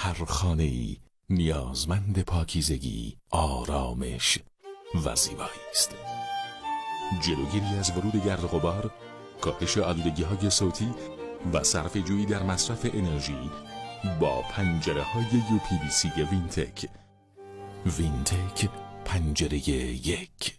هر خانه‌ای نیازمند پاکیزگی، آرامش و زیبایی است. جلوگیری از ورود گرد و غبار، کاهش آلودگی‌های صوتی و صرفه‌جویی در مصرف انرژی با پنجره‌های UPVC وینتک. وینتک پنجره 1.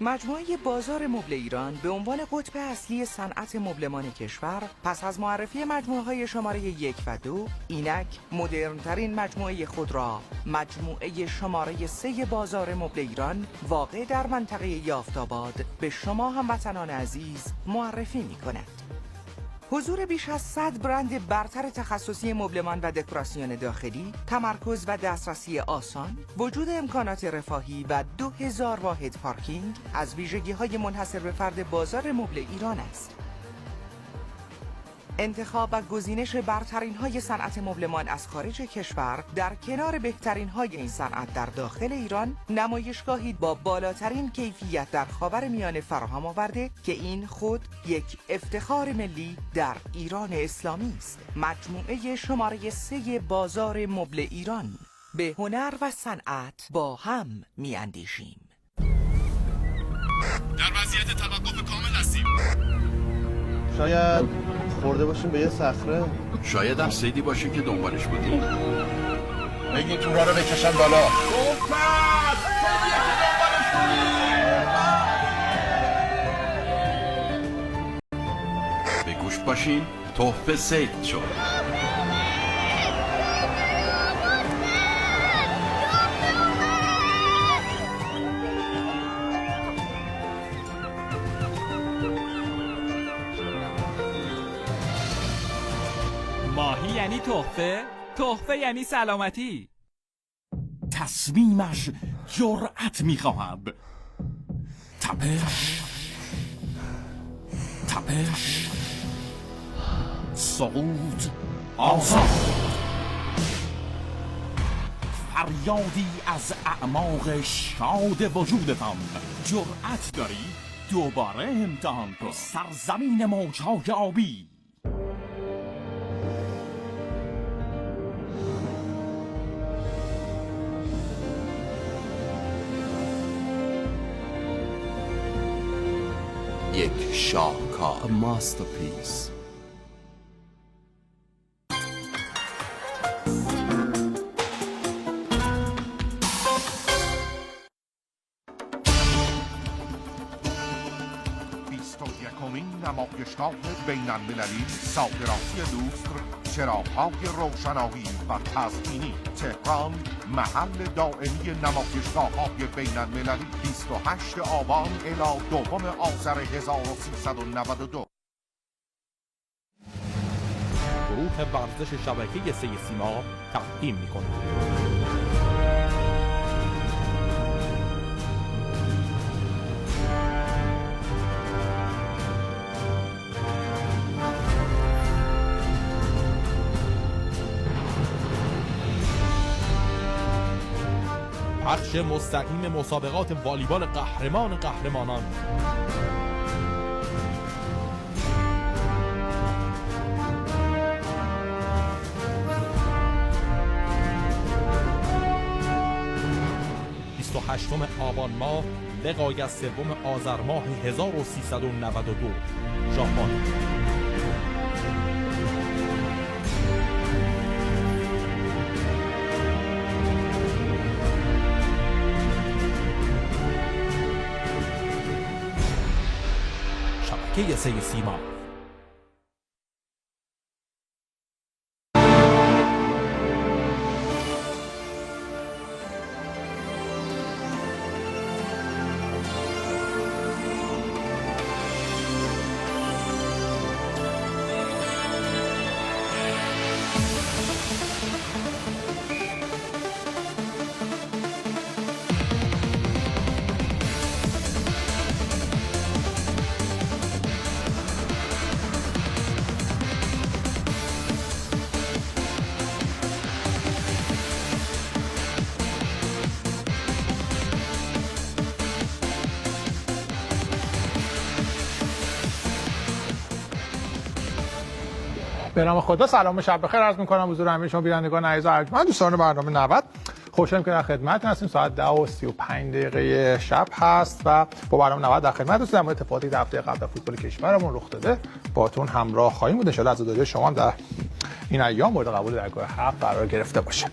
مجموعه بازار مبل ایران به عنوان قطب اصلی صنعت مبلمان کشور پس از معرفی مجموعه‌های شماره 1 و 2 اینک مدرن‌ترین مجموعه خود را مجموعه شماره 3 بازار مبل ایران واقع در منطقه یافت‌آباد به شما هموطنان عزیز معرفی می‌کند. حضور بیش از 100 برند برتر تخصصی مبلمان و دکوراسیون داخلی، تمرکز و دسترسی آسان، وجود امکانات رفاهی و 2000 واحد پارکینگ از ویژگی‌های منحصر به فرد بازار مبل ایران است. انتخاب و گزینش برترین های صنعت مبلمان از خارج کشور در کنار بهترین های این صنعت در داخل ایران، نمایشگاهی با بالاترین کیفیت در خاورمیانه فراهم آورده که این خود یک افتخار ملی در ایران اسلامی است. مجموعه شماره 3 بازار مبل ایران. به هنر و صنعت با هم می‌اندیشیم. در وضعیت توقف کامل هستیم. شاید خورده باشیم به یه صخره. شاید هم سیدی باشیم که دنبالش بودیم. بگین تورا رو بکشن بالا. به گوش باشین، تحفه سید شد. ماهی یعنی تحفه، تحفه یعنی سلامتی. تصمیمش جرأت می‌خواهد. تپش، تپش، صعود، آزاد. فریادی از اعماق شاد وجودتان. جرأت داری دوباره امتحان کن. سرزمین موج‌های آبی. یک شاهکار، ماسترپیس. نمایشگاه بین المللی صادراتی لوستر، چراغ‌های روشنایی و تزئینی. تهران، محل دائمی نمایشگاه‌های بین المللی. 28 آبان الی 2 آذر 1392. گروه ورزش شبکه 3 سیما تقدیم می‌کند. پخش مستقیم مسابقات والیبال قهرمانان. هشتم آبان ماه لقای از 3 آذر ماه 1392 ژاپن. شبکه 3 سیما. به نام خدا سلام و شب بخیر عرض می‌کنم حضور همه شما بینندگان عزیز و ارجمند دوستان برنامه 90. خوشحالم که در خدمت هستیم. ساعت 10:35 شب هست و با برنامه 90 در خدمت هستیم. در مورد اتفاقاتی در هفته قبل در فوتبال کشورمون رخ داده باهاتون همراه خواهیم بود. ان شاء الله عزاداری شما هم در این ایام مورد قبول درگاه حق قرار گرفته باشه.